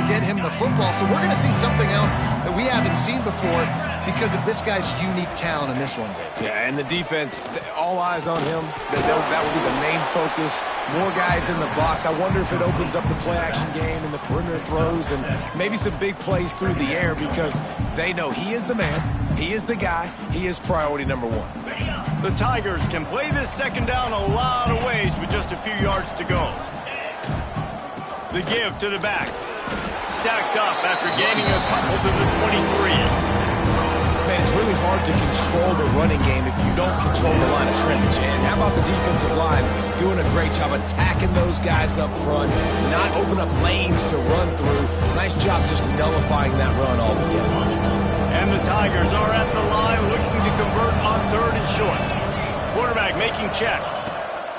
get him the football. So we're going to see something else that we haven't seen before because of this guy's unique talent in this one. Yeah, and the defense, all eyes on him. That will be the main focus. More guys in the box. I wonder if it opens up the play-action game and the perimeter throws and maybe some big plays through the air because they know he is the man, he is the guy, he is priority number one. The Tigers can play this second down a lot of ways with just a few yards to go. The give to the back. Stacked up after gaining a couple to the 23. Man, it's really hard to control the running game if you don't control the line of scrimmage. And how about the defensive line doing a great job attacking those guys up front, not open up lanes to run through. Nice job just nullifying that run altogether. And the Tigers are at the line looking to convert on 3rd and short. Quarterback making checks.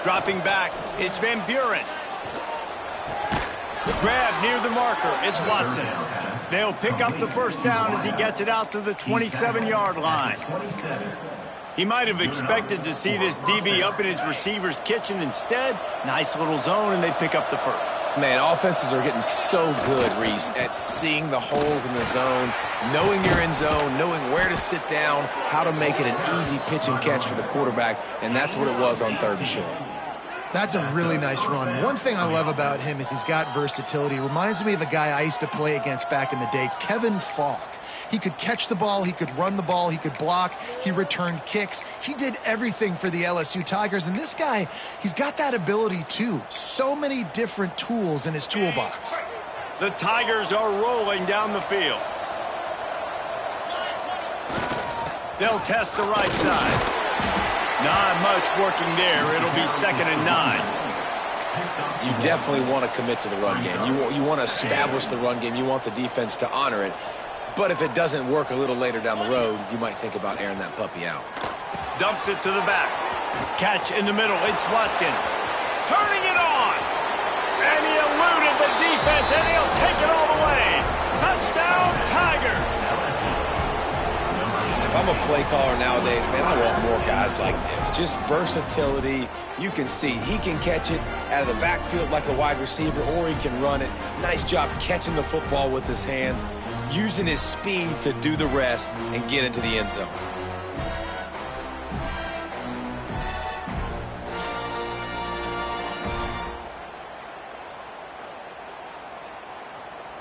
Dropping back, it's Van Buren. Grab near the marker, it's Watson. They'll pick up the first down as he gets it out to the 27-yard line. He might have expected to see this DB up in his receiver's kitchen. Instead, nice little zone, and they pick up the first. Man, offenses are getting so good, Reese, at seeing the holes in the zone, knowing you're in zone, knowing where to sit down, how to make it an easy pitch and catch for the quarterback, and that's what it was on 3rd and short. That's a really nice run. One thing I love about him is he's got versatility. Reminds me of a guy I used to play against back in the day, Kevin Falk. He could catch the ball, he could run the ball, he could block, he returned kicks. He did everything for the LSU Tigers, and this guy, he's got that ability too. So many different tools in his toolbox. The Tigers are rolling down the field. They'll test the right side. Not much working there. It'll be 2nd and 9. You definitely want to commit to the run game. You want to establish the run game. You want the defense to honor it. But if it doesn't work a little later down the road, you might think about airing that puppy out. Dumps it to the back. Catch in the middle. It's Watkins. Turning it on. And he eluded the defense, and he'll take it all the way. Touchdown, Tigers. If I'm a play caller nowadays, man, I want more guys like this. Just versatility. You can see he can catch it out of the backfield like a wide receiver, or he can run it. Nice job catching the football with his hands, using his speed to do the rest and get into the end zone.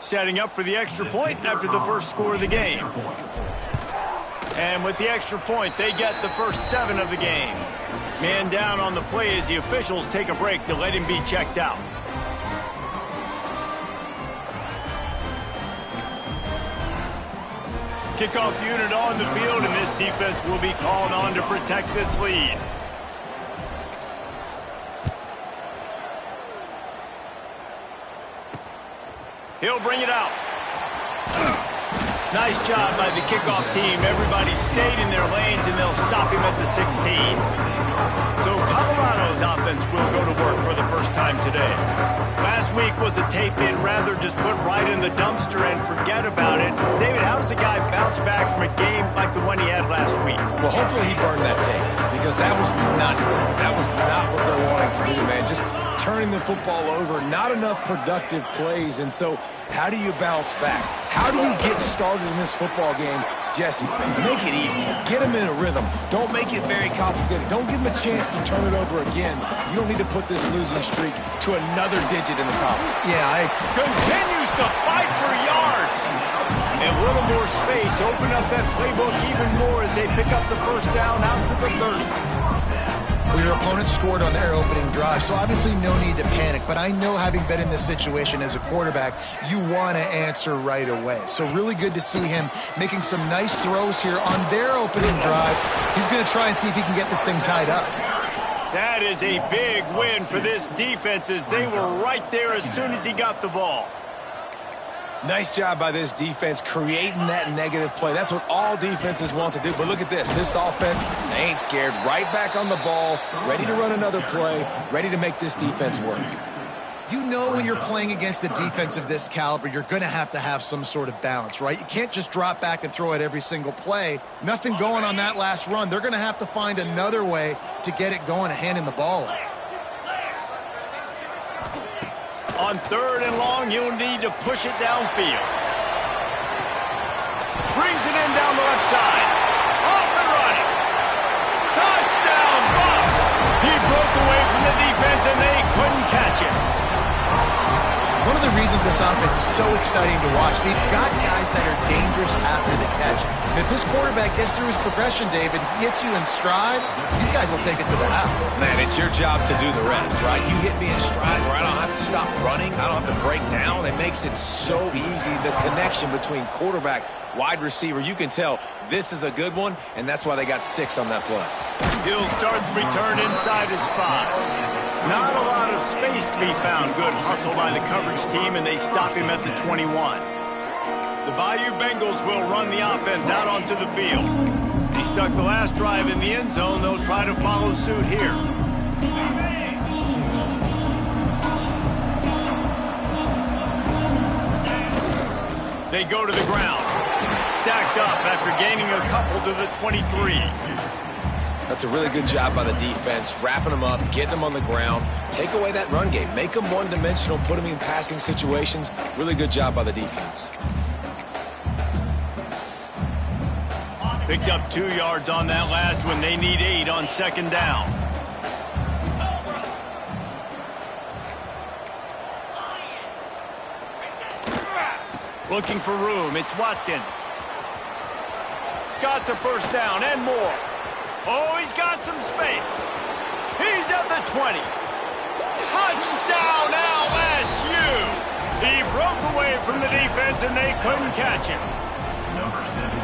Setting up for the extra point after the first score of the game. And with the extra point, they get the first 7 of the game. Man down on the play as the officials take a break to let him be checked out. Kickoff unit on the field, and this defense will be called on to protect this lead. He'll bring it out. Nice job by the kickoff team. Everybody stayed in their lanes, and they'll stop him at the 16. So Colorado's offense will go to work for the first time today. Last week was a tape they'd rather just put right in the dumpster and forget about it. David, how does a guy bounce back from a game like the one he had last week? Well, hopefully he burned that tape because that was not good. That was not what they're wanting to do, man. Just turning the football over, not enough productive plays. And so how do you bounce back? How do you get started in this football game? Jesse, make it easy. Get him in a rhythm. Don't make it very complicated. Don't give him a chance to turn it over again. You don't need to put this losing streak to another digit in the column. Yeah, continues to fight for yards. A little more space. Open up that playbook even more as they pick up the first down after the 30. Well, your opponent scored on their opening drive, so obviously no need to panic. But I know, having been in this situation as a quarterback, you want to answer right away. So really good to see him making some nice throws here on their opening drive. He's going to try and see if he can get this thing tied up. That is a big win for this defense as they were right there as soon as he got the ball. Nice job by this defense creating that negative play. That's what all defenses want to do. But look at this. This offense, they ain't scared. Right back on the ball, ready to run another play, ready to make this defense work. You know, when you're playing against a defense of this caliber, you're going to have some sort of balance, right? You can't just drop back and throw it every single play. Nothing going on that last run. They're going to have to find another way to get it going and hand him the ball off. On 3rd and long, he'll need to push it downfield. Brings it in down the left side. Off and running. Touchdown, Bucks! He broke away from the defense, and they couldn't catch him. One of the reasons this offense is so exciting to watch, they've got guys that are dangerous after the catch. And if this quarterback gets through his progression, David, he hits you in stride, these guys will take it to the house. Man, it's your job to do the rest, right? You hit me in stride where I don't have to stop running. I don't have to break down. It makes it so easy. The connection between quarterback, wide receiver, you can tell this is a good one, and that's why they got 6 on that play. He'll start the return inside his 5. Not a lot of space to be found. Good hustle by the coverage team, and they stop him at the 21. The Bayou Bengals will run the offense out onto the field. He stuck the last drive in the end zone. They'll try to follow suit here. They go to the ground. Stacked up after gaining a couple to the 23. That's a really good job by the defense, wrapping them up, getting them on the ground, take away that run game, make them one-dimensional, put them in passing situations. Really good job by the defense. Picked up 2 yards on that last one. They need 8 on 2nd down. Looking for room. It's Watkins. Got the 1st down and more. Oh, he's got some space. He's at the 20. Touchdown, LSU! He broke away from the defense, and they couldn't catch him.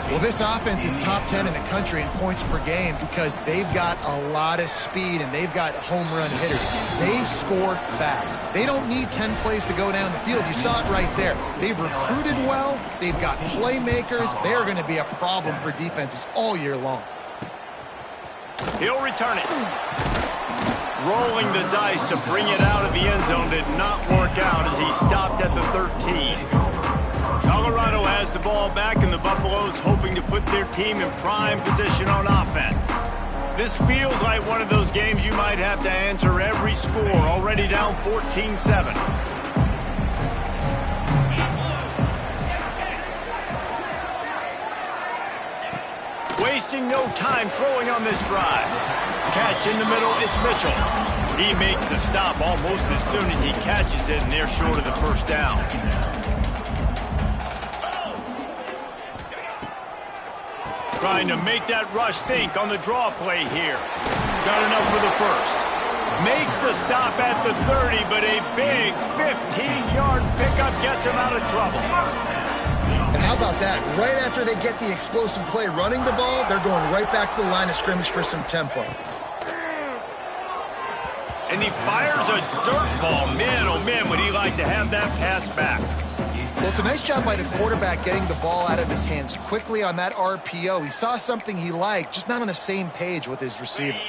Well, this offense is top 10 in the country in points per game because they've got a lot of speed and they've got home run hitters. They score fast. They don't need 10 plays to go down the field. You saw it right there. They've recruited well. They've got playmakers. They're going to be a problem for defenses all year long. He'll return it. Rolling the dice to bring it out of the end zone did not work out as he stopped at the 13. Colorado has the ball back, and the Buffaloes hoping to put their team in prime position on offense. This feels like one of those games you might have to answer every score, already down 14-7. Wasting no time throwing on this drive. Catch in the middle, it's Mitchell. He makes the stop almost as soon as he catches it, and they're short of the 1st down. Trying to make that rush think on the draw play here. Got enough for the 1st. Makes the stop at the 30, but a big 15-yard pickup gets him out of trouble. And how about that? Right after they get the explosive play running the ball, they're going right back to the line of scrimmage for some tempo. And he fires a dirt ball. Man, oh man, would he like to have that pass back. Well, it's a nice job by the quarterback getting the ball out of his hands quickly on that RPO. He saw something he liked, just not on the same page with his receiver.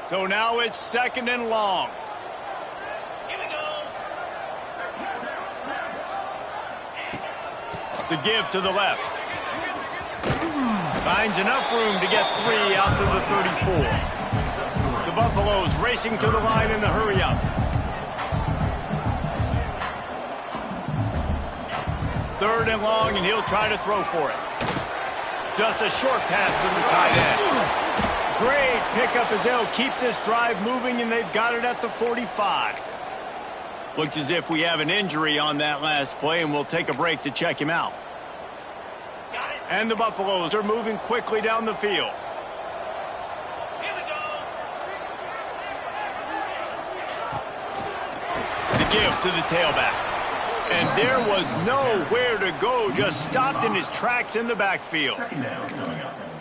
So now it's 2nd and long. The give to the left. Finds enough room to get 3 out to the 34. The Buffaloes racing to the line in the hurry-up. Third and long, and he'll try to throw for it. Just a short pass to the tight end. Great pickup as they'll keep this drive moving, and they've got it at the 45. Looks as if we have an injury on that last play, and we'll take a break to check him out. And the Buffaloes are moving quickly down the field. The give to the tailback. And there was nowhere to go, just stopped in his tracks in the backfield.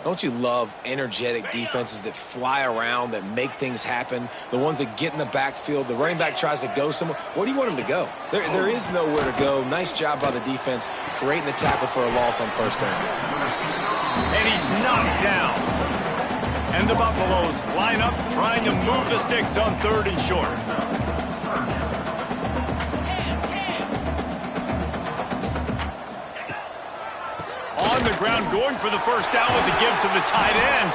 Don't you love energetic defenses that fly around, that make things happen? The ones that get in the backfield, the running back tries to go somewhere. Where do you want him to go? There is nowhere to go. Nice job by the defense, creating the tackle for a loss on 1st down. And he's knocked down. And the Buffaloes line up, trying to move the sticks on 3rd and short. On the ground, going for the 1st down with the give to the tight end.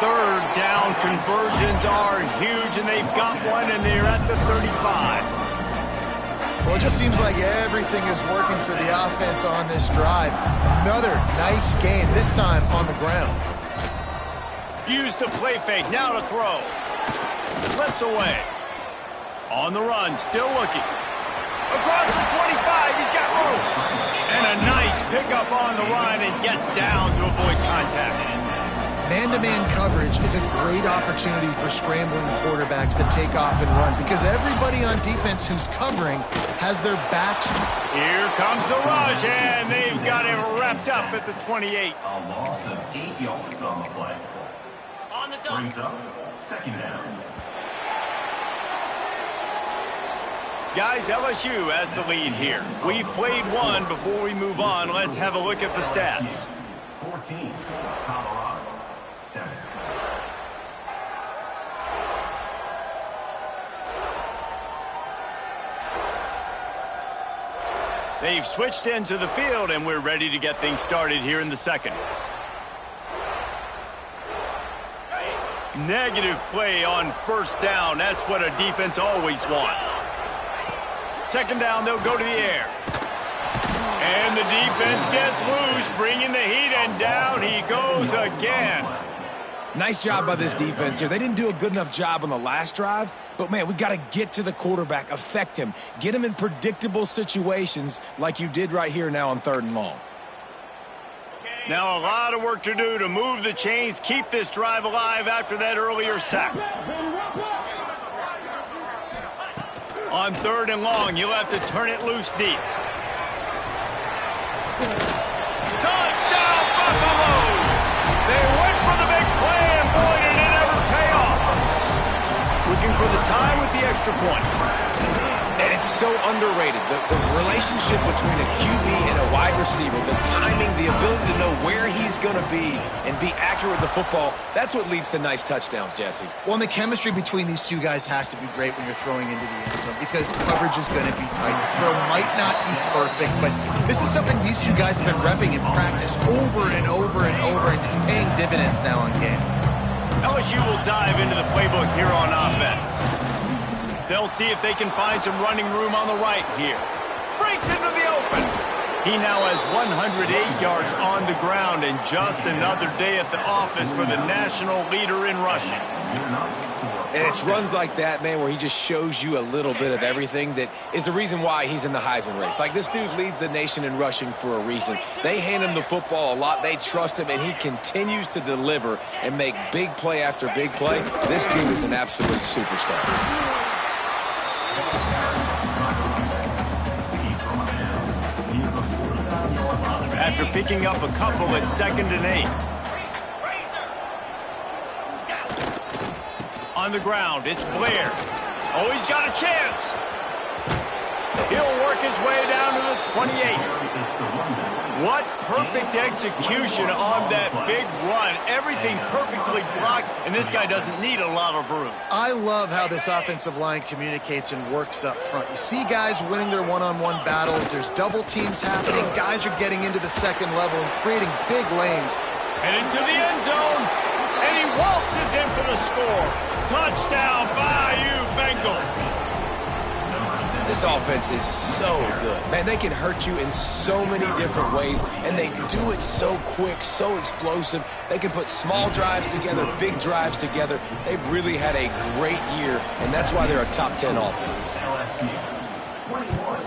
3rd down conversions are huge, and they've got one, and they're at the 35. Well, it just seems like everything is working for the offense on this drive. Another nice gain, this time on the ground. Used the play fake, now to throw. Slips away. On the run, still looking. Across the 25, he's got room. And a nice pickup on the run and gets down to avoid contact. Man-to-man coverage is a great opportunity for scrambling quarterbacks to take off and run because everybody on defense who's covering has their backs. Here comes the rush, and they've got him wrapped up at the 28. A loss of 8 yards on the play. On the dump. Brings up second down. Guys, LSU has the lead here. We've played one. Before we move on, let's have a look at the stats. 14, Colorado, 7. They've switched into the field, and we're ready to get things started here in the second. Negative play on first down. That's what a defense always wants. Second down, they'll go to the air. And the defense gets loose, bringing the heat, and down he goes again. Nice job by this defense here. They didn't do a good enough job on the last drive, but, man, we got to get to the quarterback, affect him, get him in predictable situations like you did right here now on 3rd and long. Now a lot of work to do to move the chains, keep this drive alive after that earlier sack. On 3rd and long, you'll have to turn it loose deep. Touchdown, Buffaloes! They went for the big play, and boy, did it ever pay off. Looking for the tie with the extra point. And it's so underrated. The relationship between a QB and a wide receiver, the timing, the ability to know where he's going to be and be accurate with the football, that's what leads to nice touchdowns, Jesse. Well, and the chemistry between these two guys has to be great when you're throwing into the end zone because coverage is going to be tight. The throw might not be perfect, but this is something these two guys have been repping in practice over and over and over, and it's paying dividends now on game. LSU will dive into the playbook here on offense. They'll see if they can find some running room on the right here. Breaks into the open. He now has 108 yards on the ground, and just another day at the office for the national leader in rushing. And it's runs like that, man, where he just shows you a little bit of everything that is the reason why he's in the Heisman race. Like, this dude leads the nation in rushing for a reason. They hand him the football a lot. They trust him, and he continues to deliver and make big play after big play. This dude is an absolute superstar. After picking up a couple at 2nd and 8. On the ground, it's Blair. Oh, he's got a chance. He'll work his way down to the 28. What perfect execution on that big run. Everything perfectly blocked, and this guy doesn't need a lot of room. I love how this offensive line communicates and works up front. You see guys winning their one-on-one battles. There's double teams happening. Guys are getting into the second level and creating big lanes. And into the end zone, and he waltzes in for the score. Touchdown, Bayou Bengals. This offense is so good. Man, they can hurt you in so many different ways, and they do it so quick, so explosive. They can put small drives together, big drives together. They've really had a great year, and that's why they're a top 10 offense. LSU, 21,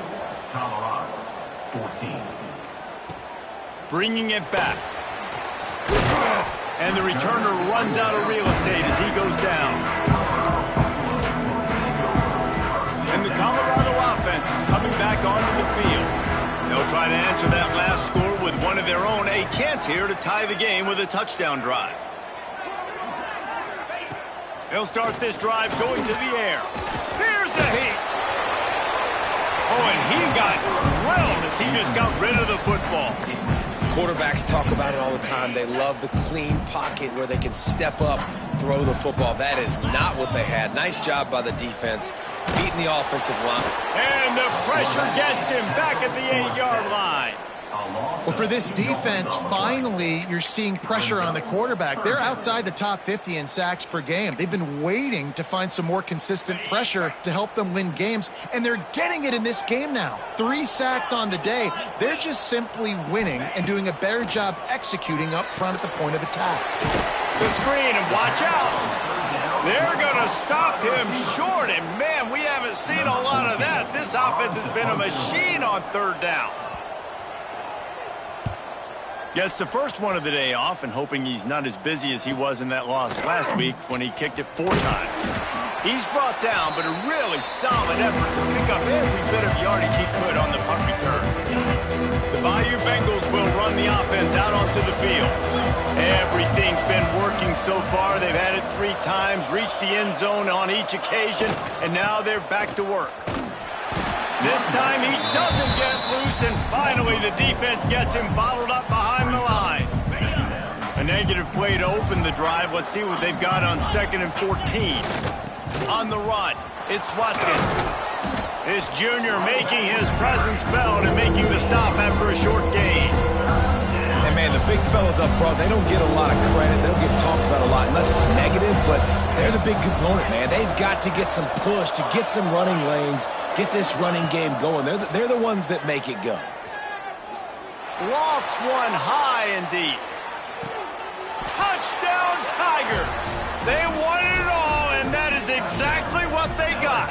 Colorado, 14. Bringing it back. And the returner runs out of real estate as he goes down. And the Colorado offense is coming back onto the field. They'll try to answer that last score with one of their own. A chance here to tie the game with a touchdown drive. They'll start this drive going to the air. Here's the heat. Oh, and he got drilled as he just got rid of the football. Quarterbacks talk about it all the time. They love the clean pocket where they can step up, throw the football. That is not what they had. Nice job by the defense, beating the offensive line. And the pressure gets him back at the 8-yard line. Well, Well, for this defense, finally, you're seeing pressure on the quarterback. They're outside the top 50 in sacks per game. They've been waiting to find some more consistent pressure to help them win games, and they're getting it in this game now. 3 sacks on the day. They're just simply winning and doing a better job executing up front at the point of attack. The screen, and watch out. They're going to stop him short, and man, we haven't seen a lot of that. This offense has been a machine on third down. Gets the first one of the day off and hoping he's not as busy as he was in that loss last week when he kicked it 4 times. He's brought down, but a really solid effort to pick up every bit of yardage he could on the punt return. The Bayou Bengals will run the offense out onto the field. Everything's been working so far. They've had it 3 times, reached the end zone on each occasion, and now they're back to work. This time he doesn't get loose, and finally the defense gets him bottled up behind the line. A negative play to open the drive. Let's see what they've got on 2nd and 14. On the run, it's Watkins. This junior making his presence felt and making the stop after a short gain. And man, the big fellas up front, they don't get a lot of credit. They don't get talked about a lot unless it's negative, but they're the big component, man. They've got to get some push, to get some running lanes, get this running game going. They're the ones that make it go. Lofts one high and deep. Touchdown Tigers! They won it all, and that is exactly what they got.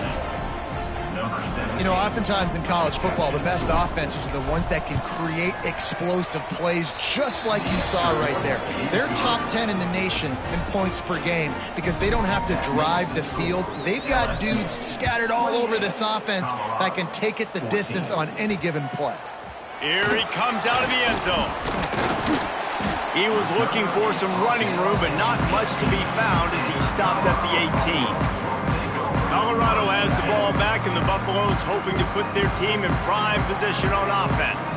You know, oftentimes in college football, the best offenses are the ones that can create explosive plays just like you saw right there. They're top 10 in the nation in points per game because they don't have to drive the field. They've got dudes scattered all over this offense that can take it the distance on any given play. Here he comes out of the end zone. He was looking for some running room, but not much to be found as he stopped at the 18. Colorado has the ball back, and the Buffaloes hoping to put their team in prime position on offense.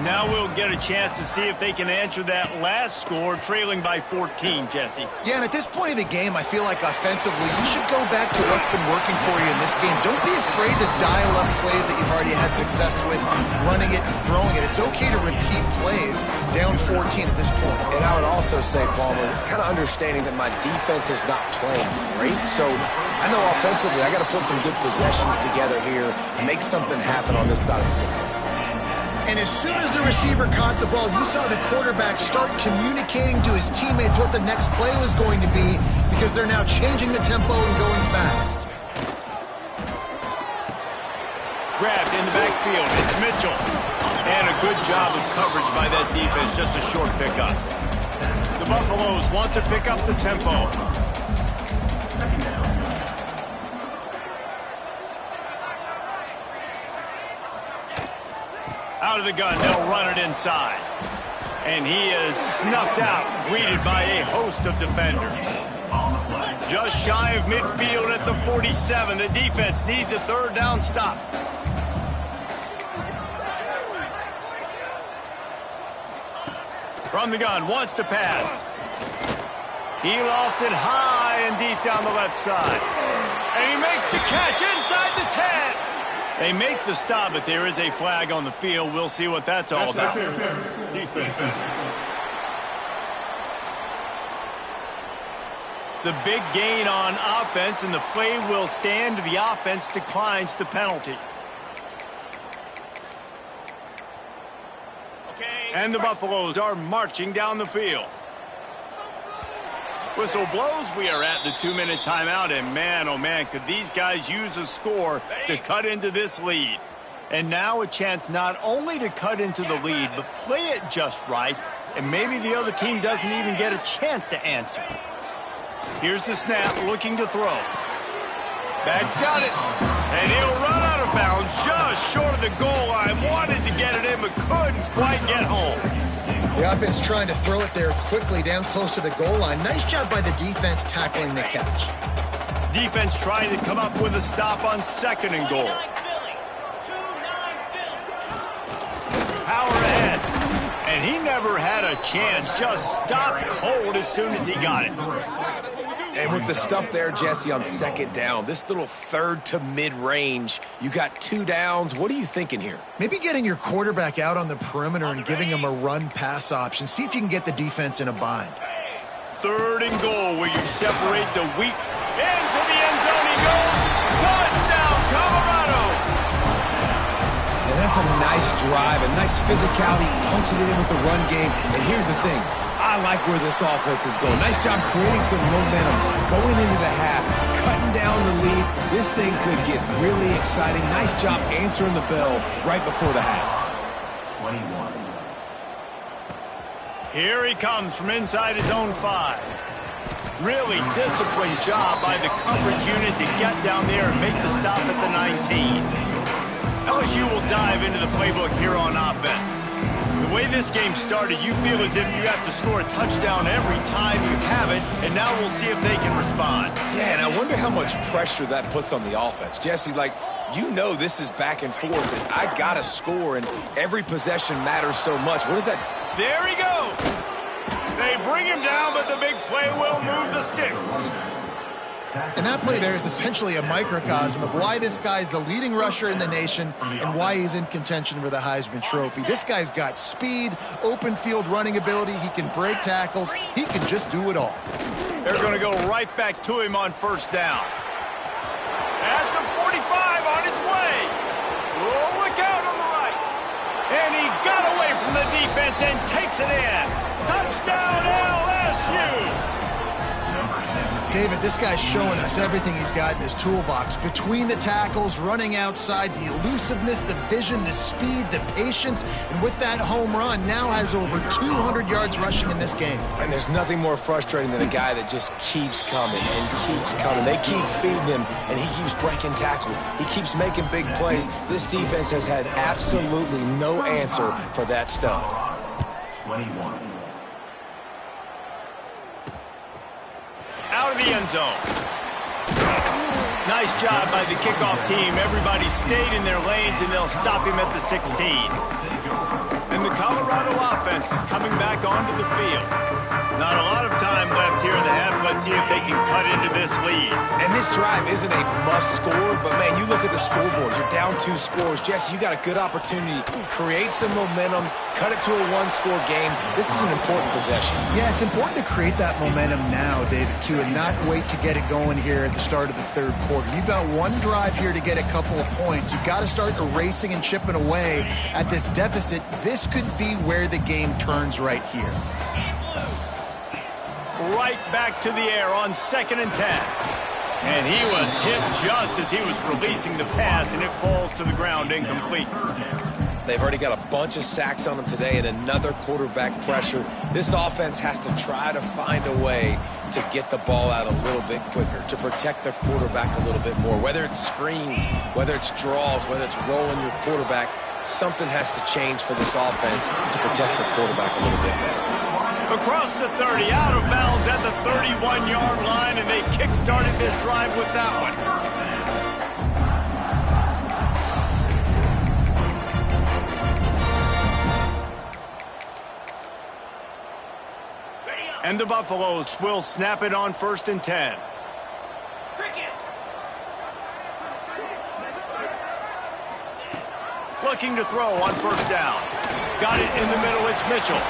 Now we'll get a chance to see if they can answer that last score, trailing by 14, Jesse. Yeah, and at this point of the game, I feel like offensively, you should go back to what's been working for you in this game. Don't be afraid to dial up plays that you've already had success with, running it and throwing it. It's okay to repeat plays down 14 at this point. And I would also say, Palmer, kind of understanding that my defense is not playing great, so I know offensively I got to put some good possessions together here and make something happen on this side of the football. And as soon as the receiver caught the ball, you saw the quarterback start communicating to his teammates what the next play was going to be because they're now changing the tempo and going fast. Grabbed in the backfield, it's Mitchell. And a good job of coverage by that defense, just a short pickup. The Buffaloes want to pick up the tempo. Out of the gun, they'll run it inside. And he is snuffed out, greeted by a host of defenders. Just shy of midfield at the 47. The defense needs a 3rd down stop. From the gun, wants to pass. He lofts it high and deep down the left side. And he makes the catch inside the 10. They make the stop, but there is a flag on the field. We'll see what that's all about. The big gain on offense, and the play will stand. The offense declines the penalty. And the Buffaloes are marching down the field. Whistle blows. We are at the 2-minute timeout, and man, oh man, could these guys use a score to cut into this lead. And now a chance not only to cut into the lead, but play it just right, and maybe the other team doesn't even get a chance to answer. Here's the snap, looking to throw. Bag's got it, and he'll run out of bounds just short of the goal line. Wanted to get it in, but couldn't quite get home. The offense trying to throw it there quickly down close to the goal line. Nice job by the defense tackling the catch. Defense trying to come up with a stop on 2nd and goal. Power ahead. And he never had a chance. Just stopped cold as soon as he got it. And with the stuff there, Jesse, on second down, this little third to mid-range, you got 2 downs. What are you thinking here? Maybe getting your quarterback out on the perimeter and giving him a run-pass option. See if you can get the defense in a bind. 3rd and goal where you separate the weak. Into the end zone he goes. Touchdown, Colorado. And that's a nice drive, a nice physicality, punching it in with the run game. And here's the thing. I like where this offense is going. Nice job creating some momentum, going into the half, cutting down the lead. This thing could get really exciting. Nice job answering the bell right before the half. 21. Here he comes from inside his own 5. Really disciplined job by the coverage unit to get down there and make the stop at the 19. LSU will dive into the playbook here on offense. The way this game started, you feel as if you have to score a touchdown every time you have it, and now we'll see if they can respond. Yeah, and I wonder how much pressure that puts on the offense. Jesse, you know this is back and forth, and I got to score, and every possession matters so much. What is that? There he goes. They bring him down, but the big play will move the sticks. And that play there is essentially a microcosm of why this guy's the leading rusher in the nation and why he's in contention for the Heisman Trophy. This guy's got speed, open field running ability. He can break tackles. He can just do it all. They're going to go right back to him on 1st down. At the 45 on his way. Oh, look out on the right. And he got away from the defense and takes it in. Touchdown LSU. David, this guy's showing us everything he's got in his toolbox. Between the tackles, running outside, the elusiveness, the vision, the speed, the patience, and with that home run, now has over 200 yards rushing in this game. And there's nothing more frustrating than a guy that just keeps coming and keeps coming. They keep feeding him, and he keeps breaking tackles. He keeps making big plays. This defense has had absolutely no answer for that stud. 21. Out of the end zone. Nice job by the kickoff team. Everybody stayed in their lanes, and they'll stop him at the 16. And the Colorado offense is coming back onto the field. Not a lot of time left here in the half. Let's see if they can cut into this lead. And this drive isn't a must score, but, man, you look at the scoreboard. You're down 2 scores. Jesse, you got a good opportunity to create some momentum, cut it to a 1-score game. This is an important possession. Yeah, it's important to create that momentum now, David, too, and not wait to get it going here at the start of the 3rd quarter. You've got 1 drive here to get a couple of points. You've got to start erasing and chipping away at this deficit. This could be where the game turns right here. Right back to the air on 2nd and 10. And he was hit just as he was releasing the pass, and it falls to the ground incomplete. They've already got a bunch of sacks on them today and another quarterback pressure. This offense has to try to find a way to get the ball out a little bit quicker, to protect their quarterback a little bit more. Whether it's screens, whether it's draws, whether it's rolling your quarterback, something has to change for this offense to protect the quarterback a little bit better. Across the 30, out of bounds at the 31-yard line, and they kick-started this drive with that one. And the Buffaloes will snap it on 1st and 10. Looking to throw on 1st down. Got it in the middle, it's Mitchell.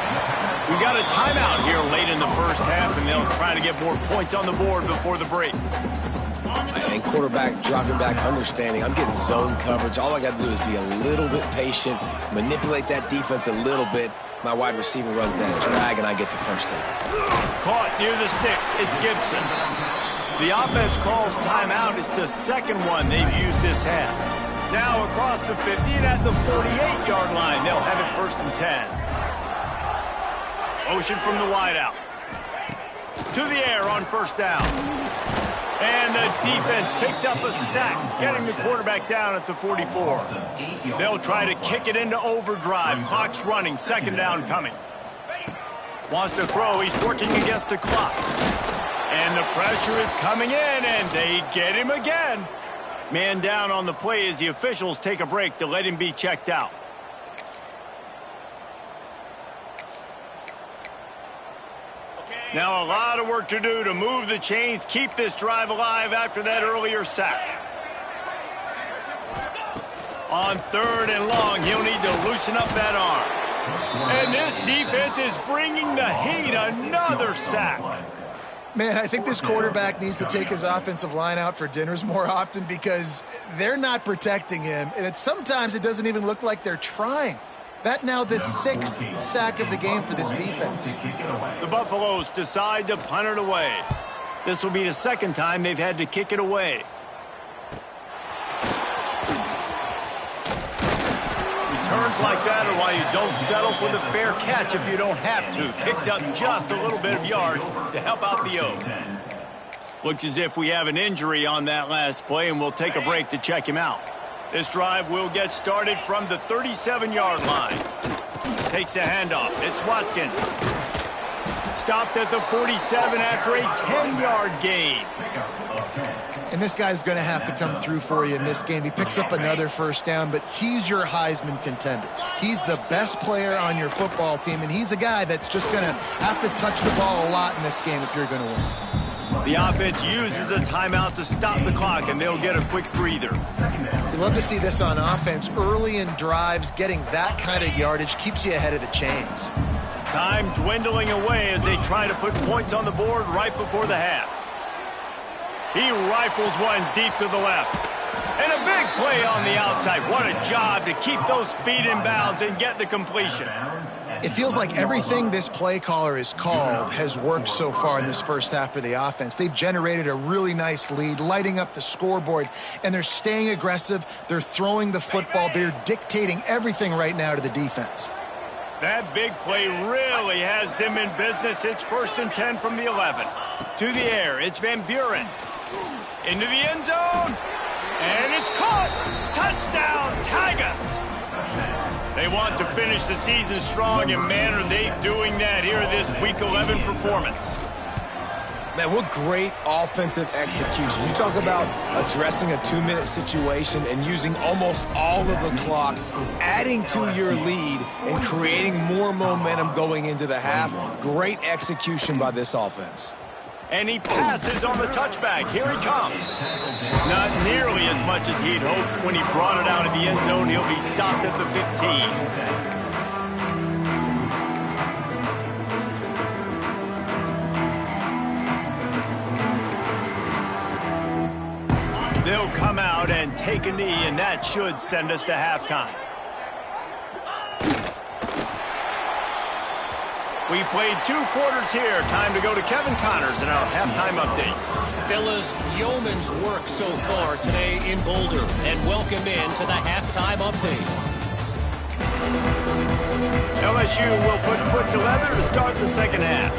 We got a timeout here late in the 1st half, and they'll try to get more points on the board before the break. And quarterback dropping back, understanding I'm getting zone coverage. All I got to do is be a little bit patient, manipulate that defense a little bit. My wide receiver runs that drag, and I get the 1st down. Caught near the sticks. It's Gibson. The offense calls timeout. It's the 2nd one they've used this half. Now across the 50 and at the 48-yard line, they'll have it 1st and 10. Motion from the wideout. To the air on 1st down. And the defense picks up a sack, getting the quarterback down at the 44. They'll try to kick it into overdrive. Clock's running, 2nd down coming. Wants to throw, he's working against the clock. And the pressure is coming in, and they get him again. Man down on the play as the officials take a break to let him be checked out. Now a lot of work to do to move the chains, keep this drive alive after that earlier sack. On 3rd and long, he'll need to loosen up that arm. And this defense is bringing the heat. Another sack. Man, I think this quarterback needs to take his offensive line out for dinners more often because they're not protecting him. And sometimes it doesn't even look like they're trying. That now the 6th sack of the game for this defense. The Buffaloes decide to punt it away. This will be the 2nd time they've had to kick it away. Returns like that are why you don't settle for the fair catch if you don't have to. Picks up just a little bit of yards to help out the O. Looks as if we have an injury on that last play, and we'll take a break to check him out. This drive will get started from the 37-yard line. Takes the handoff. It's Watkins. Stopped at the 47 after a 10-yard gain. And this guy's going to have to come through for you in this game. He picks up another 1st down, but he's your Heisman contender. He's the best player on your football team, and he's a guy that's just going to have to touch the ball a lot in this game if you're going to win. The offense uses a timeout to stop the clock, and they'll get a quick breather. You love to see this on offense. Early in drives, getting that kind of yardage keeps you ahead of the chains. Time dwindling away as they try to put points on the board right before the half. He rifles one deep to the left. And a big play on the outside. What a job to keep those feet in bounds and get the completion. It feels like everything this play caller has called has worked so far in this 1st half for the offense. They've generated a really nice lead, lighting up the scoreboard, and they're staying aggressive. They're throwing the football. They're dictating everything right now to the defense. That big play really has them in business. It's 1st and 10 from the 11. To the air, it's Van Buren. Into the end zone. And it's caught. Touchdown, Tigers. They want to finish the season strong, and man, are they doing that here in this Week 11 performance. Man, what great offensive execution. You talk about addressing a 2-minute situation and using almost all of the clock, adding to your lead and creating more momentum going into the half. Great execution by this offense. And he passes on the touchback. Here he comes. Not nearly as much as he'd hoped when he brought it out of the end zone. He'll be stopped at the 15. They'll come out and take a knee, and that should send us to halftime. We've played 2 quarters here. Time to go to Kevin Connors in our halftime update. Fellas, yeoman's work so far today in Boulder. And welcome in to the halftime update. LSU will put foot to leather to start the 2nd half.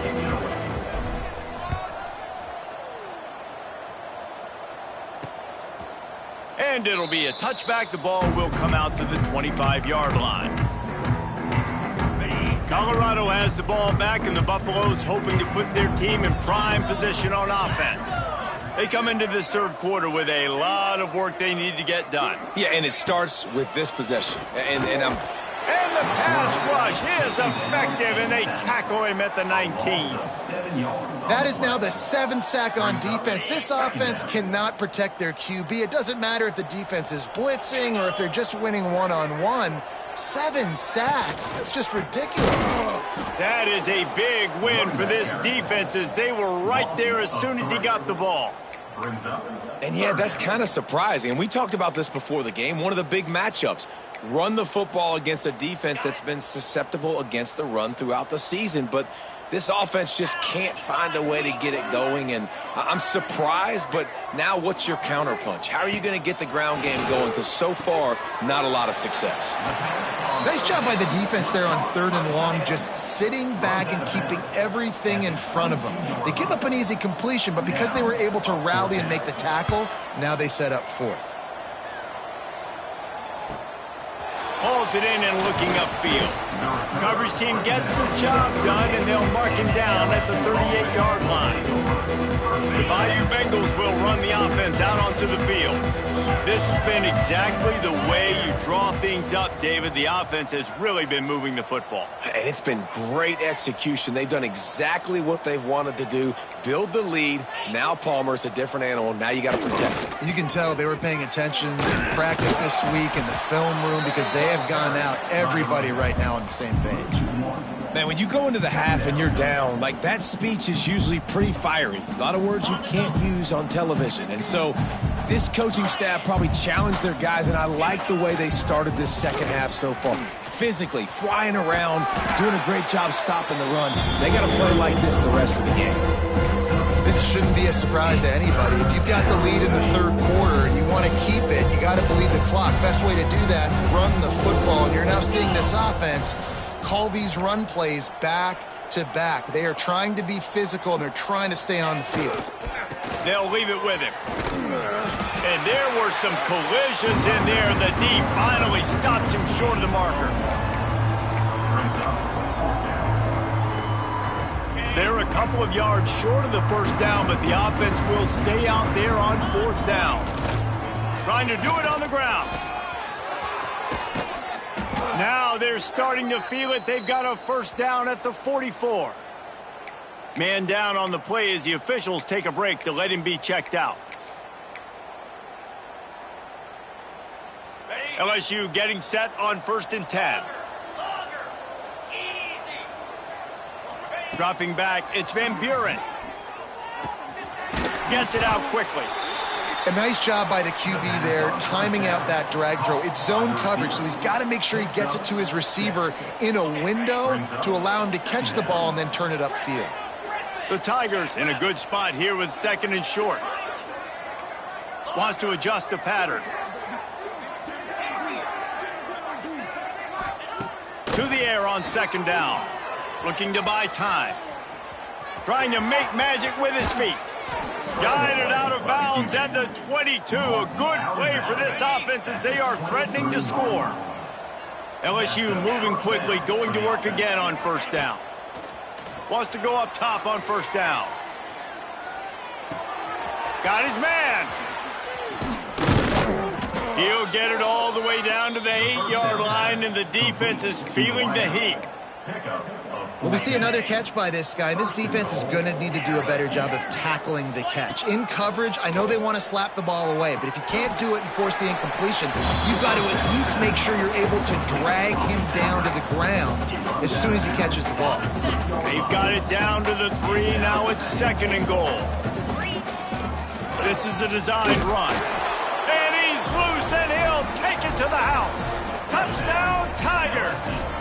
And it'll be a touchback. The ball will come out to the 25-yard line. Colorado has the ball back, and the Buffaloes hoping to put their team in prime position on offense. They come into this 3rd quarter with a lot of work they need to get done. Yeah, and it starts with this possession. And the pass rush is effective, and they tackle him at the 19. That is now the 7th sack on defense. This offense cannot protect their QB. It doesn't matter if the defense is blitzing or if they're just winning one-on-one. 7 sacks. That's just ridiculous. That is a big win for this defense as they were right there as soon as he got the ball. And yeah, that's kind of surprising. And we talked about this before the game. One of the big matchups. Run the football against a defense that's been susceptible against the run throughout the season. But this offense just can't find a way to get it going. And I'm surprised, but now what's your counterpunch? How are you going to get the ground game going? Because so far, not a lot of success. Nice job by the defense there on 3rd and long, just sitting back and keeping everything in front of them. They give up an easy completion, but because they were able to rally and make the tackle, now they set up 4th. Paul Dials it in and looking upfield. Coverage team gets the job done, and they'll mark him down at the 38-yard line. The Bayou Bengals will run the offense out onto the field. This has been exactly the way you draw things up, David. The offense has really been moving the football. And it's been great execution. They've done exactly what they've wanted to do. Build the lead. Now Palmer's a different animal. Now you got to protect it. You can tell they were paying attention in practice this week in the film room because they have gone out everybody right now on the same page. Man, when you go into the half and you're down, like that speech is usually pretty fiery. A lot of words you can't use on television. And so this coaching staff probably challenged their guys, and I like the way they started this second half so far. Physically, flying around, doing a great job stopping the run. They got to play like this the rest of the game. This shouldn't be a surprise to anybody. If you've got the lead in the third quarter and you want to keep it, you got to bleed the clock. Best way to do that, run the football. And you're now seeing this offense call these run plays back to back. They are trying to be physical, and they're trying to stay on the field. They'll leave it with him. And there were some collisions in there. The D finally stops him short of the marker. They're a couple of yards short of the first down, but the offense will stay out there on fourth down. Trying to do it on the ground. Now they're starting to feel it. They've got a first down at the 44. Man down on the play as the officials take a break to let him be checked out. LSU getting set on 1st and 10. Dropping back, it's Van Buren. Gets it out quickly. A nice job by the QB there, timing out that drag throw. It's zone coverage, so he's got to make sure he gets it to his receiver in a window to allow him to catch the ball and then turn it upfield. The Tigers in a good spot here with 2nd and short. Wants to adjust the pattern. To the air on 2nd down. Looking to buy time. Trying to make magic with his feet. Guided out of bounds at the 22. A good play for this offense as they are threatening to score. LSU moving quickly, going to work again on 1st down. Wants to go up top on 1st down. Got his man. He'll get it all the way down to the 8-yard line, and the defense is feeling the heat. Well, we see another catch by this guy. This defense is going to need to do a better job of tackling the catch. In coverage, I know they want to slap the ball away, but if you can't do it and force the incompletion, you've got to at least make sure you're able to drag him down to the ground as soon as he catches the ball. They've got it down to the 3. Now it's 2nd and goal. This is a designed run. And he's loose, and he'll take it to the house. Touchdown, Tigers.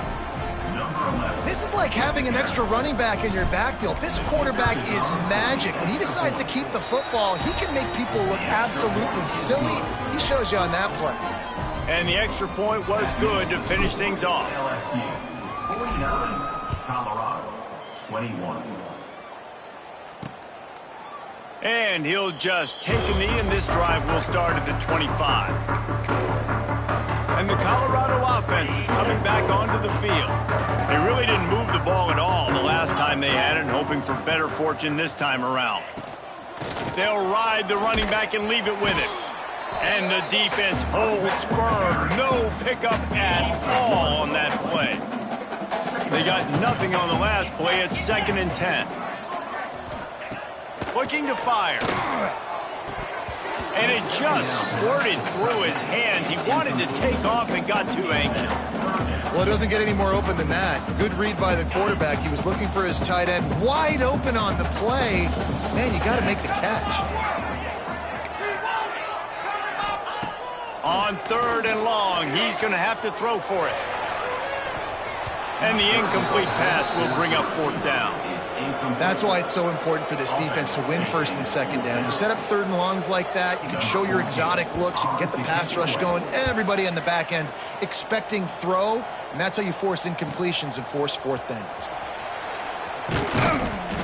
This is like having an extra running back in your backfield. This quarterback is magic. When he decides to keep the football, he can make people look absolutely silly. He shows you on that play. And the extra point was good to finish things off. LSU 49, Colorado 21. And he'll just take a knee, and this drive will start at the 25. And the Colorado offense is coming back onto the field. They really didn't move the ball at all the last time they had it, hoping for better fortune this time around. They'll ride the running back and leave it with him. And the defense holds firm. No pickup at all on that play. They got nothing on the last play. It's 2nd and 10. Looking to fire. And it just squirted through his hands. He wanted to take off and got too anxious. Well, it doesn't get any more open than that. Good read by the quarterback. He was looking for his tight end. Wide open on the play. Man, you got to make the catch. On 3rd and long, he's going to have to throw for it. And the incomplete pass will bring up 4th down. That's why it's so important for this defense to win 1st and 2nd down. You set up 3rd and longs like that, you can show your exotic looks, you can get the pass rush going, everybody on the back end expecting throw, and that's how you force incompletions and force 4th downs.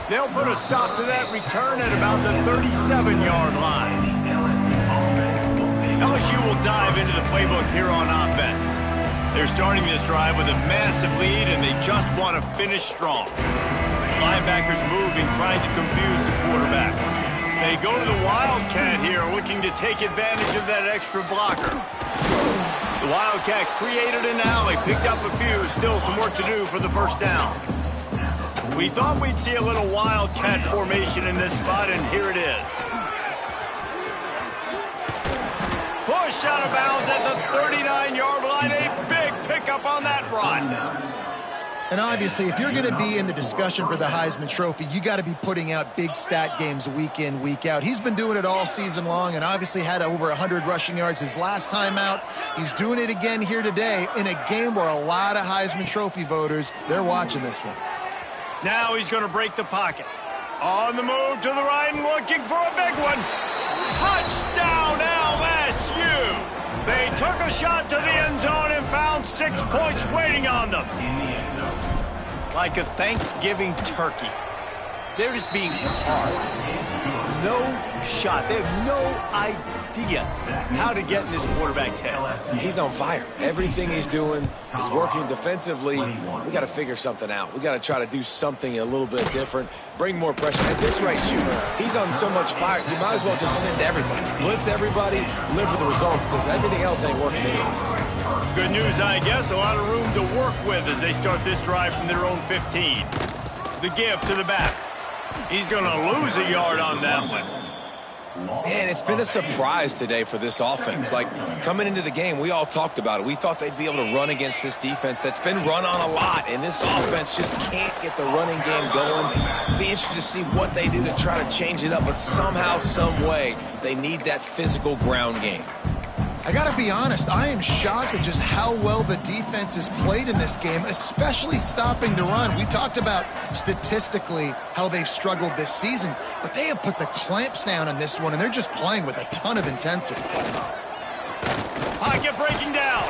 They'll put a stop to that return at about the 37-yard line. LSU will dive into the playbook here on offense. They're starting this drive with a massive lead, and they just want to finish strong. Linebackers moving, trying to confuse the quarterback. They go to the Wildcat here, looking to take advantage of that extra blocker. The Wildcat created an alley, picked up a few, still some work to do for the first down. We thought we'd see a little Wildcat formation in this spot, and here it is. Push out of bounds at the 39-yard line. A big pickup on that run. And obviously, if you're going to be in the discussion for the Heisman Trophy, you got to be putting out big stat games week in, week out. He's been doing it all season long and obviously had over 100 rushing yards his last time out. He's doing it again here today in a game where a lot of Heisman Trophy voters, they're watching this one. Now he's going to break the pocket. On the move to the right and looking for a big one. Touchdown, LSU! They took a shot to the end zone and found 6 points waiting on them. Like a Thanksgiving turkey. They're just being carved. No shot. They have no idea how to get in this quarterback's head. He's on fire. Everything he's doing is working defensively. We got to figure something out. We got to try to do something a little bit different. Bring more pressure. At this rate, shoot, he's on so much fire, you might as well just send everybody. Blitz everybody, live with the results, because everything else ain't working anyways. Good news, I guess. A lot of room to work with as they start this drive from their own 15. The give to the back. He's going to lose a yard on that one. Man, it's been a surprise today for this offense. Like, coming into the game, we all talked about it. We thought they'd be able to run against this defense that's been run on a lot, and this offense just can't get the running game going. Be interested to see what they do to try to change it up, but somehow, some way, they need that physical ground game. I got to be honest, I am shocked at just how well the defense has played in this game, especially stopping the run. We talked about statistically how they've struggled this season, but they have put the clamps down on this one, and they're just playing with a ton of intensity. Pocket breaking down,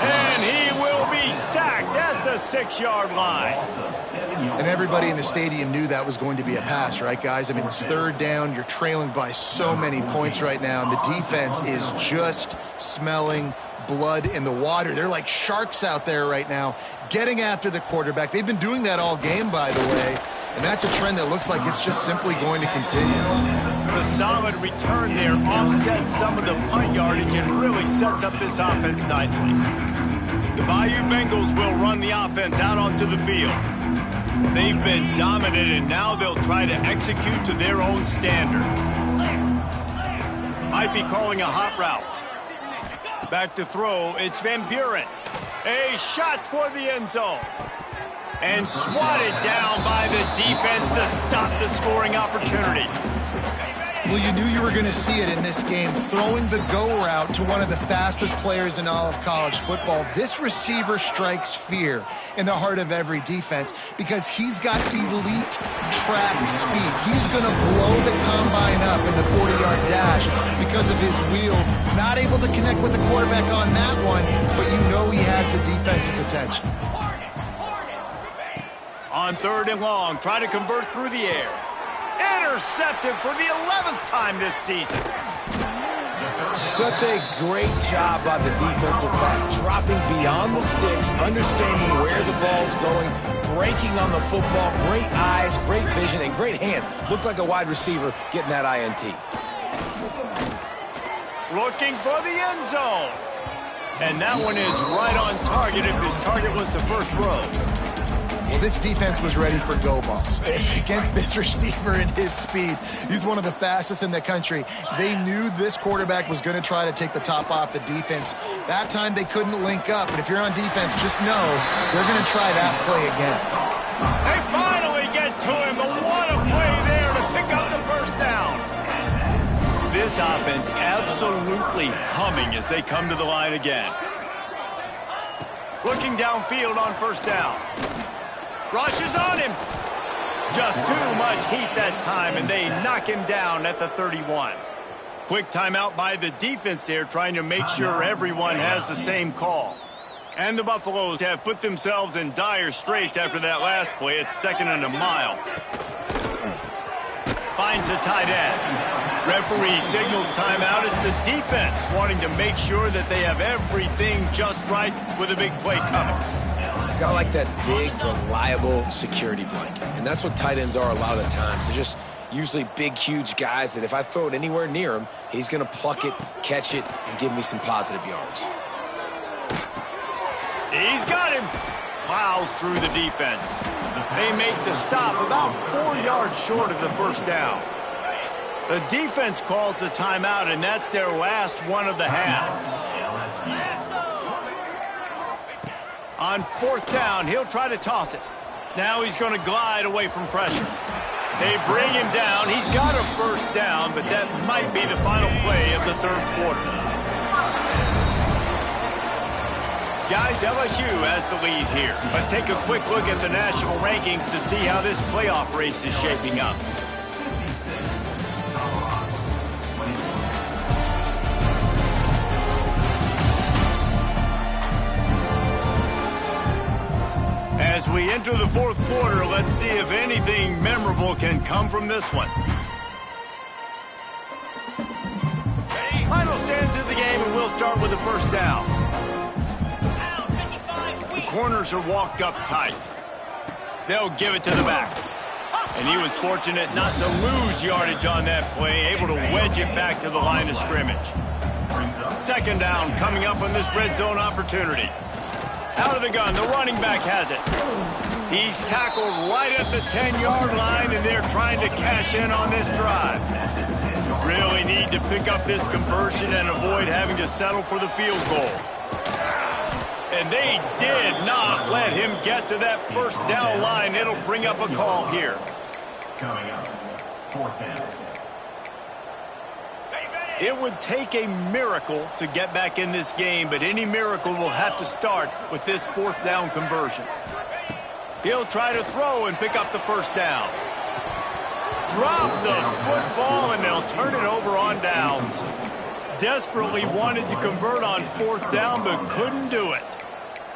and he will be sacked at the 6-yard line. And everybody in the stadium knew that was going to be a pass, right, guys? I mean, it's third down. You're trailing by so many points right now, and the defense is just smelling blood in the water. They're like sharks out there right now, getting after the quarterback. They've been doing that all game, by the way, and that's a trend that looks like it's just simply going to continue. The solid return there offsets some of the punt yardage and really sets up this offense nicely. The Bayou Bengals will run the offense out onto the field. They've been dominant, and now they'll try to execute to their own standard. Might be calling a hot route. Back to throw, it's Van Buren. A shot toward the end zone. And swatted down by the defense to stop the scoring opportunity. Well, you knew you were going to see it in this game, throwing the go route to one of the fastest players in all of college football. This receiver strikes fear in the heart of every defense because he's got elite track speed. He's going to blow the combine up in the 40-yard dash because of his wheels. Not able to connect with the quarterback on that one, but you know he has the defense's attention. On 3rd and long, trying to convert through the air. Intercepted for the 11th time this season. Such a great job by the defensive back, dropping beyond the sticks, understanding where the ball's going, breaking on the football, great eyes, great vision, and great hands. Looked like a wide receiver getting that INT. Looking for the end zone. And that one is right on target if his target was the first row. Well, this defense was ready for go balls against this receiver and his speed. He's one of the fastest in the country. They knew this quarterback was going to try to take the top off the defense. That time they couldn't link up, but if you're on defense, just know they're going to try that play again. They finally get to him, but what a play there to pick up the first down. This offense absolutely humming as they come to the line again. Looking downfield on 1st down. Rushes on him. Just too much heat that time, and they knock him down at the 31. Quick timeout by the defense there, trying to make sure everyone has the same call. And the Buffaloes have put themselves in dire straits after that last play. It's 2nd and a mile. Finds the tight end. Referee signals timeout. It's the defense wanting to make sure that they have everything just right with a big play coming. Got like that big, reliable security blanket. And that's what tight ends are a lot of the times. They're just usually big, huge guys that if I throw it anywhere near him, he's going to pluck it, catch it, and give me some positive yards. He's got him. Plows through the defense. They make the stop about 4 yards short of the first down. The defense calls the timeout, and that's their last one of the half. On 4th down, he'll try to toss it. Now he's going to glide away from pressure. They bring him down. He's got a first down, but that might be the final play of the 3rd quarter. Guys, LSU has the lead here. Let's take a quick look at the national rankings to see how this playoff race is shaping up. As we enter the 4th quarter, let's see if anything memorable can come from this one. Final stand to the game, and we'll start with the first down. The corners are walked up tight. They'll give it to the back. And he was fortunate not to lose yardage on that play, able to wedge it back to the line of scrimmage. 2nd down coming up on this red zone opportunity. Out of the gun, the running back has it. He's tackled right at the 10-yard line, and they're trying to cash in on this drive. Really need to pick up this conversion and avoid having to settle for the field goal. And they did not let him get to that first down line. It'll bring up a call here. Coming up, 4th down. It would take a miracle to get back in this game, but any miracle will have to start with this 4th down conversion. He'll try to throw and pick up the first down. Drop the football, and they'll turn it over on downs. Desperately wanted to convert on 4th down, but couldn't do it.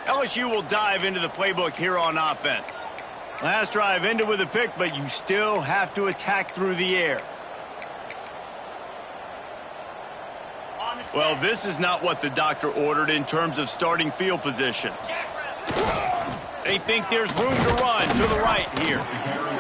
LSU will dive into the playbook here on offense. Last drive ended with a pick, but you still have to attack through the air. Well, this is not what the doctor ordered in terms of starting field position. They think there's room to run to the right here.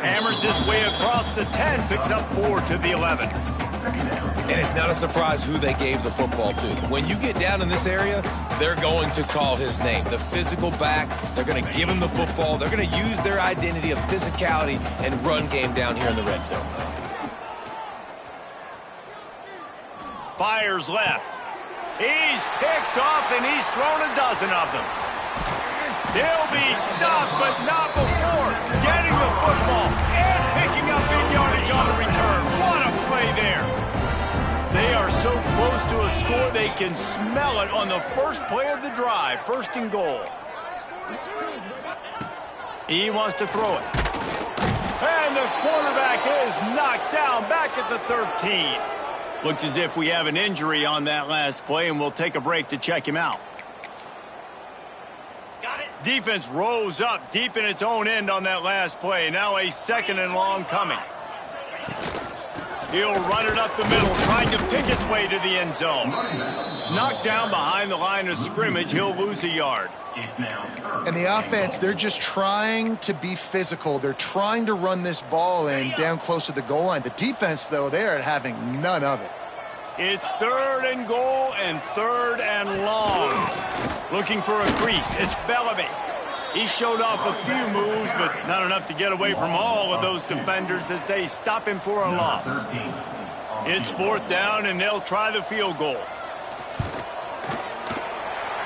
Hammers his way across the 10, picks up 4 to the 11. And it's not a surprise who they gave the football to. When you get down in this area, they're going to call his name. The physical back, they're going to give him the football. They're going to use their identity of physicality and run game down here in the red zone. Fires left. He's picked off, and he's thrown a dozen of them. He'll be stopped, but not before getting the football and picking up big yardage on the return. What a play there. They are so close to a score, they can smell it on the first play of the drive. 1st and goal. He wants to throw it. And the quarterback is knocked down back at the 13. Looks as if we have an injury on that last play, and we'll take a break to check him out. Got it. Defense rose up deep in its own end on that last play. Now a 2nd and long coming. He'll run it up the middle, trying to pick its way to the end zone. Knocked down behind the line of scrimmage. He'll lose a yard. And the offense, they're just trying to be physical. They're trying to run this ball in down close to the goal line. The defense, though, they're having none of it. It's 3rd and goal and 3rd and long. Looking for a crease. It's Bellamy. He showed off a few moves, but not enough to get away from all of those defenders as they stop him for a loss. It's 4th down, and they'll try the field goal.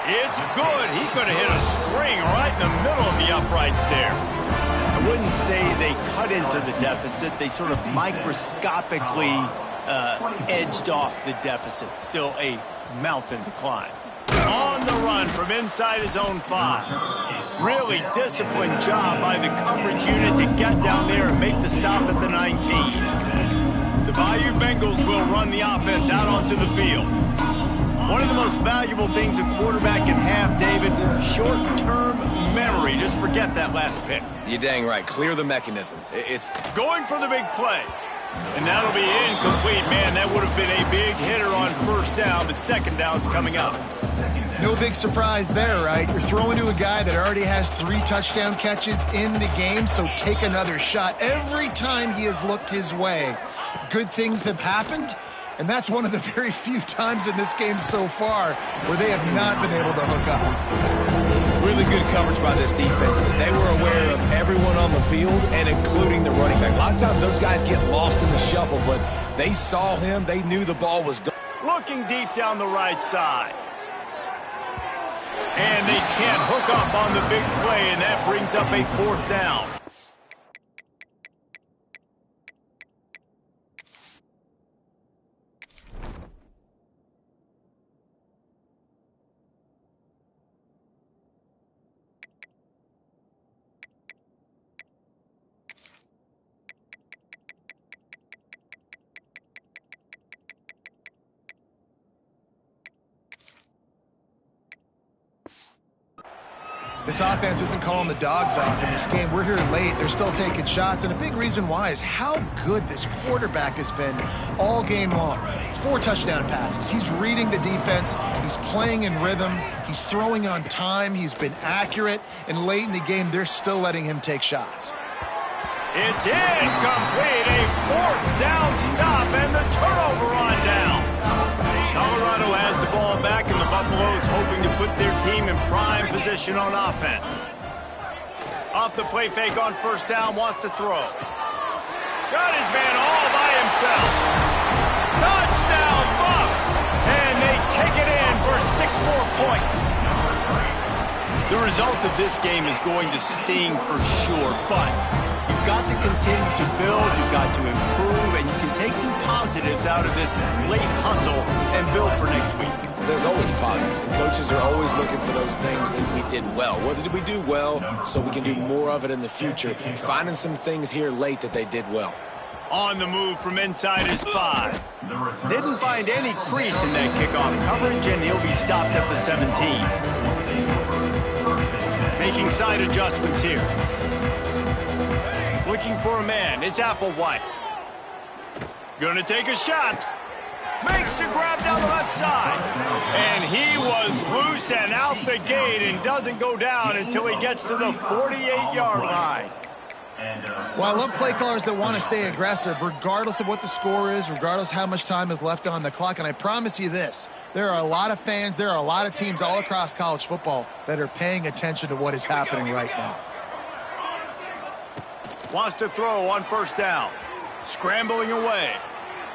It's good. He could have hit a string right in the middle of the uprights there. I wouldn't say they cut into the deficit. They sort of microscopically edged off the deficit. Still a mountain to climb. On the run from inside his own 5. Really disciplined job by the coverage unit to get down there and make the stop at the 19. The Bayou Bengals will run the offense out onto the field. One of the most valuable things a quarterback can have, David, short-term memory. Just forget that last pick. You're dang right. Clear the mechanism. It's going for the big play. And that'll be incomplete. Man, that would have been a big hitter on first down, but second down's coming up. No big surprise there, right? You're throwing to a guy that already has 3 touchdown catches in the game, so take another shot. Every time he has looked his way, good things have happened, and that's one of the very few times in this game so far where they have not been able to hook up. Really good coverage by this defense. They were aware of everyone on the field, and including the running back. A lot of times those guys get lost in the shuffle, but they saw him. They knew the ball was going. Looking deep down the right side. And they can't hook up on the big play, and that brings up a fourth down. This offense isn't calling the dogs off in this game. We're here late. They're still taking shots, and a big reason why is how good this quarterback has been all game long. 4 touchdown passes. He's reading the defense. He's playing in rhythm. He's throwing on time. He's been accurate, and late in the game, they're still letting him take shots. It's incomplete. A fourth down stop, and the turnover on downs. Colorado has the ball back, and the Buffaloes hoping to put their team in prime position on offense. Off the play fake on first down, wants to throw. Got his man all by himself. Touchdown, Bucks! And they take it in for 6 more points. The result of this game is going to sting for sure, but you've got to continue to build, you've got to improve, and you can take some positives out of this late hustle and build for next week. There's always positives, and coaches are always looking for those things that we did well. What did we do well so we can do more of it in the future? Finding some things here late that they did well. On the move from inside his 5. Didn't find any crease in that kickoff coverage, and he'll be stopped at the 17. Making side adjustments here. Looking for a man. It's Applewhite. Gonna take a shot. Makes the grab down the left side. And he was loose and out the gate and doesn't go down until he gets to the 48-yard line. Well, I love play callers that want to stay aggressive regardless of what the score is, regardless how much time is left on the clock. And I promise you this, there are a lot of fans, there are a lot of teams all across college football that are paying attention to what is happening right now. Wants to throw on first down. Scrambling away.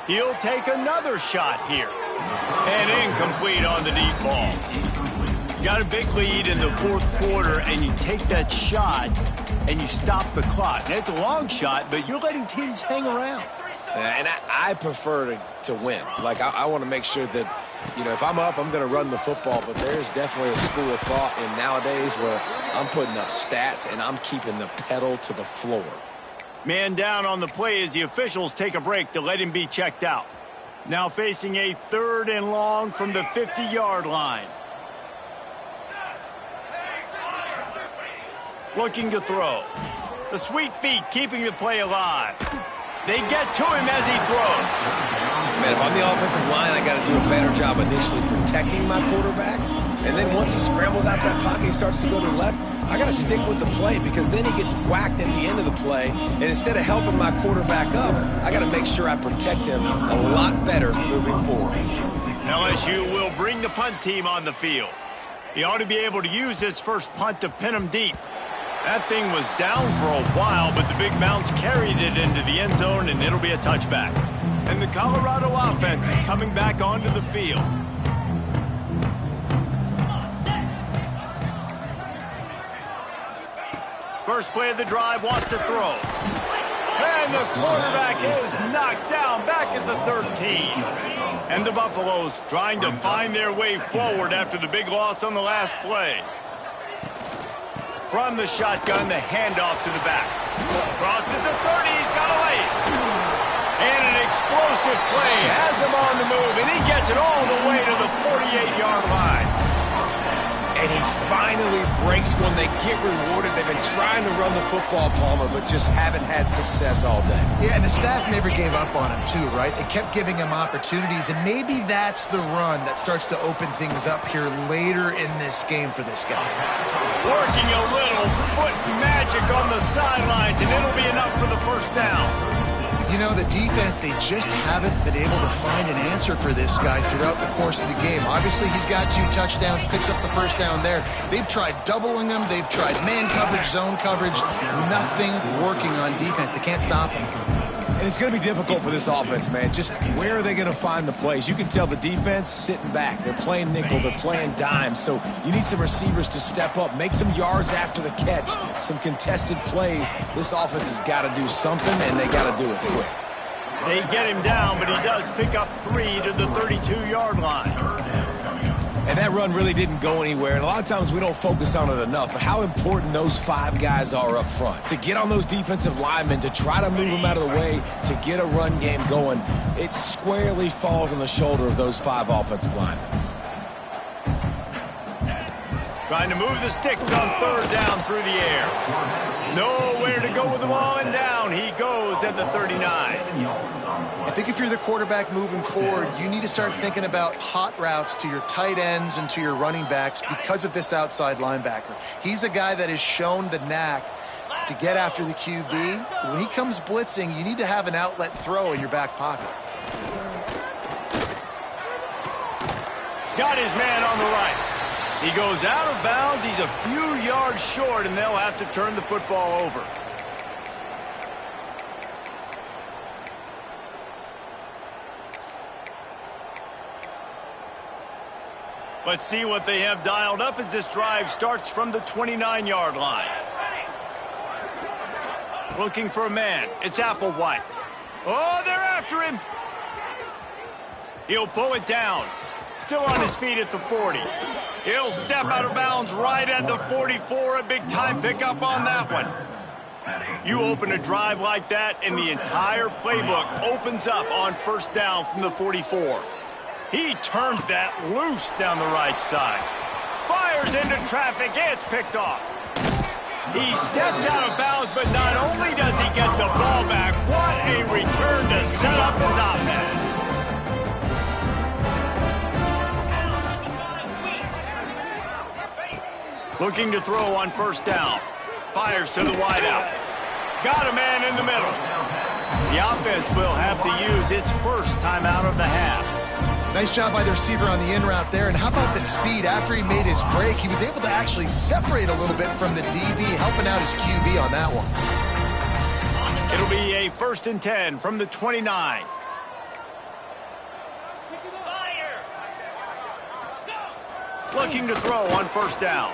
He'll take another shot here. And incomplete on the deep ball. You got a big lead in the fourth quarter, and you take that shot, and you stop the clock. Now, it's a long shot, but you're letting teams hang around. Yeah, and I prefer to win. Like, I want to make sure that, you know, if I'm up, I'm going to run the football. But there's definitely a school of thought in nowadays where I'm putting up stats, and I'm keeping the pedal to the floor. Man down on the play as the officials take a break to let him be checked out. Now facing a 3rd and long from the 50-yard line. Looking to throw. The sweet feet keeping the play alive. They get to him as he throws. Man, if I'm the offensive line, I got to do a better job initially protecting my quarterback. And then once he scrambles out of that pocket, he starts to go to the left, I got to stick with the play because then he gets whacked at the end of the play. And instead of helping my quarterback up, I got to make sure I protect him a lot better moving forward. LSU will bring the punt team on the field. He ought to be able to use his first punt to pin him deep. That thing was down for a while, but the big bounce carried it into the end zone, and it'll be a touchback. And the Colorado offense is coming back onto the field. First play of the drive, wants to throw. And the quarterback is knocked down back at the 13. And the Buffaloes trying to find their way forward after the big loss on the last play. From the shotgun, the handoff to the back. Crosses the 30, he's got a lane. And an explosive play has him on the move, and he gets it all the way to the 48-yard line. And he finally breaks one. They get rewarded. They've been trying to run the football, Palmer, but just haven't had success all day. Yeah, and the staff never gave up on him, too, right? They kept giving him opportunities, and maybe that's the run that starts to open things up here later in this game for this guy. Working a little foot magic on the sidelines, and it'll be enough for the first down. You know, the defense, they just haven't been able to find an answer for this guy throughout the course of the game. Obviously, he's got 2 touchdowns, picks up the first down there. They've tried doubling him. They've tried man coverage, zone coverage. Nothing working on defense. They can't stop him. And it's going to be difficult for this offense, man. Just where are they going to find the plays? You can tell the defense sitting back. They're playing nickel. They're playing dime. So you need some receivers to step up, make some yards after the catch, some contested plays. This offense has got to do something, and they got to do it quick. They get him down, but he does pick up 3 to the 32-yard line. And that run really didn't go anywhere. And a lot of times we don't focus on it enough. But how important those 5 guys are up front. To get on those defensive linemen, to try to move them out of the way, to get a run game going, it squarely falls on the shoulder of those 5 offensive linemen. Trying to move the sticks on 3rd down through the air. Nowhere to go with the ball, and down he goes at the 39. I think if you're the quarterback moving forward, you need to start thinking about hot routes to your tight ends and to your running backs because of this outside linebacker. He's a guy that has shown the knack to get after the QB. When he comes blitzing, you need to have an outlet throw in your back pocket. Got his man on the right. He goes out of bounds. He's a few yards short, and they'll have to turn the football over. Let's see what they have dialed up as this drive starts from the 29-yard line. Looking for a man. It's Applewhite. Oh, they're after him. He'll pull it down. Still on his feet at the 40. He'll step out of bounds right at the 44. A big-time pickup on that one. You open a drive like that, and the entire playbook opens up on 1st down from the 44. He turns that loose down the right side. Fires into traffic. It's picked off. He steps out of bounds, but not only does he get the ball back, what a return to set up his offense. Looking to throw on 1st down. Fires to the wideout. Got a man in the middle. The offense will have to use its first timeout of the half. Nice job by the receiver on the in route there. And how about the speed? After he made his break, he was able to actually separate a little bit from the DB, helping out his QB on that one. It'll be a 1st and 10 from the 29. Looking to throw on 1st down.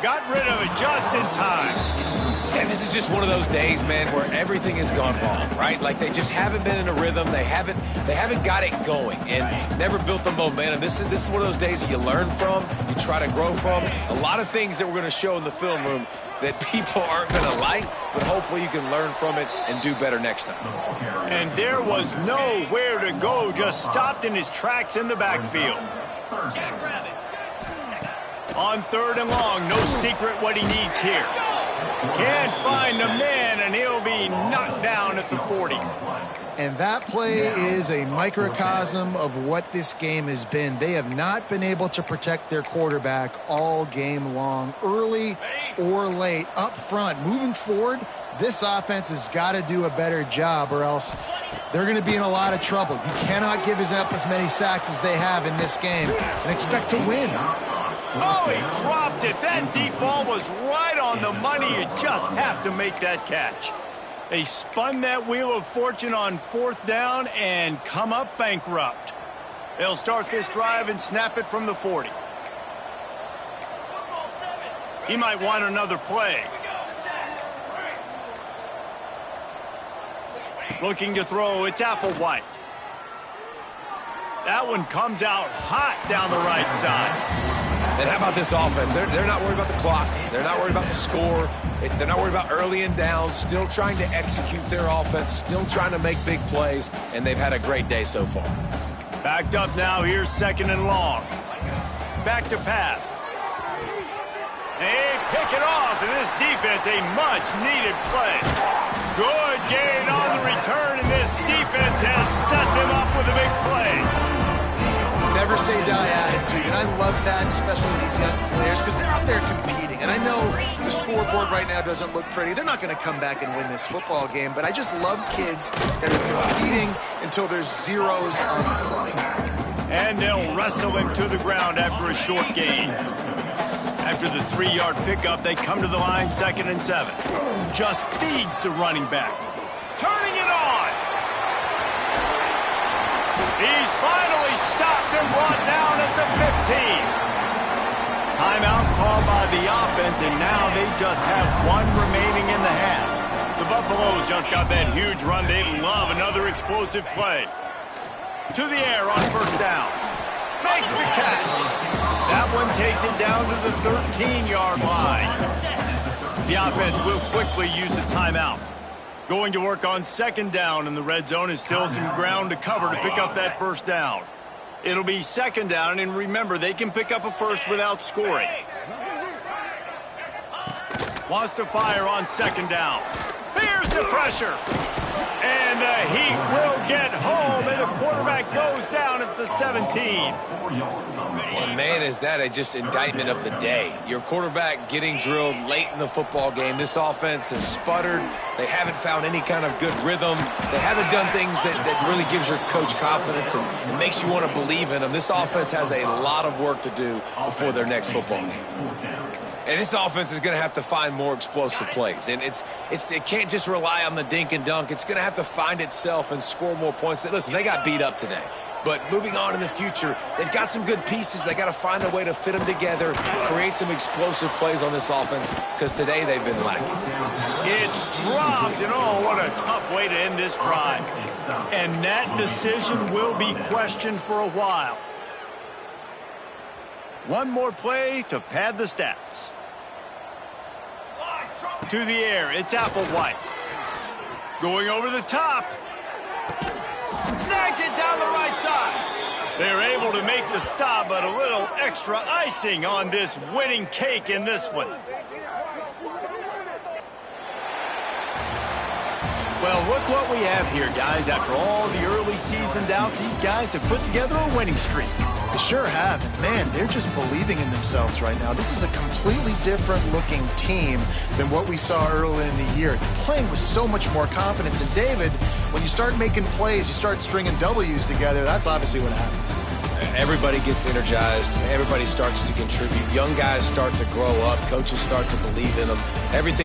Got rid of it just in time. And this is just one of those days, man, where everything has gone wrong, right? Like they just haven't been in a rhythm. They haven't got it going and never built the momentum. This is one of those days that you learn from, you try to grow from. A lot of things that we're going to show in the film room that people aren't going to like, but hopefully you can learn from it and do better next time. And there was nowhere to go, just stopped in his tracks in the backfield. On 3rd and long, no secret what he needs here. Can't find the man, and he'll be knocked down at the 40. And that play is a microcosm of what this game has been. They have not been able to protect their quarterback all game long, early or late, up front. Moving forward, this offense has got to do a better job, or else they're going to be in a lot of trouble. You cannot give up as many sacks as they have in this game and expect to win. Oh, he dropped it. That deep ball was right on the money. You just have to make that catch. They spun that wheel of fortune on 4th down and come up bankrupt. They'll start this drive and snap it from the 40. He might want another play. Looking to throw, it's Applewhite. That one comes out hot down the right side. And how about this offense? They're not worried about the clock. They're not worried about the score. They're not worried about early and down. Still trying to execute their offense. Still trying to make big plays. And they've had a great day so far. Backed up now. Here's 2nd and long. back to pass. They pick it off, and this defense, a much-needed play. Good gain on the return, and this defense has set them up with a big play. Never say die attitude, and I love that, especially with these young players, because they're out there competing. And I know the scoreboard right now doesn't look pretty. They're not going to come back and win this football game, but I just love kids that are competing until there's zeros on the clock. And they'll wrestle him to the ground after a short gain. After the 3-yard pickup, they come to the line 2nd and 7. Just feeds the running back. Turning it on. He's finally stopped and brought down at the 15. Timeout called by the offense, and now they just have one remaining in the half. The Buffaloes just got that huge run. They love another explosive play. To the air on 1st down. Makes the catch. That one takes it down to the 13-yard line. The offense will quickly use a timeout. Going to work on 2nd down, and the red zone is still some ground to cover to pick up that 1st down. It'll be 2nd down, and remember, they can pick up a first without scoring. Wants to fire on 2nd down. Here's the pressure. And the Heat will get home, and the quarterback goes down at the 17. And man, is that just indictment of the day. Your quarterback getting drilled late in the football game. This offense has sputtered. They haven't found any kind of good rhythm. They haven't done things that really gives your coach confidence and makes you want to believe in them. This offense has a lot of work to do before their next football game. And this offense is going to have to find more explosive plays. And it can't just rely on the dink and dunk. It's going to have to find itself and score more points. Listen, they got beat up today. But moving on in the future, they've got some good pieces. They got to find a way to fit them together, create some explosive plays on this offense, because today they've been lacking. It's dropped, and oh, what a tough way to end this drive. And that decision will be questioned for a while. One more play to pad the stats. To the air, it's Applewhite. Going over the top. Snags it down the right side. They're able to make the stop, but a little extra icing on this winning cake in this one. Well, look what we have here, guys. After all the early season doubts, these guys have put together a winning streak. They sure have. And man, they're just believing in themselves right now. This is a completely different looking team than what we saw early in the year. They're playing with so much more confidence. And David, when you start making plays, you start stringing W's together, that's obviously what happens. Everybody gets energized. Everybody starts to contribute. Young guys start to grow up. Coaches start to believe in them. Everything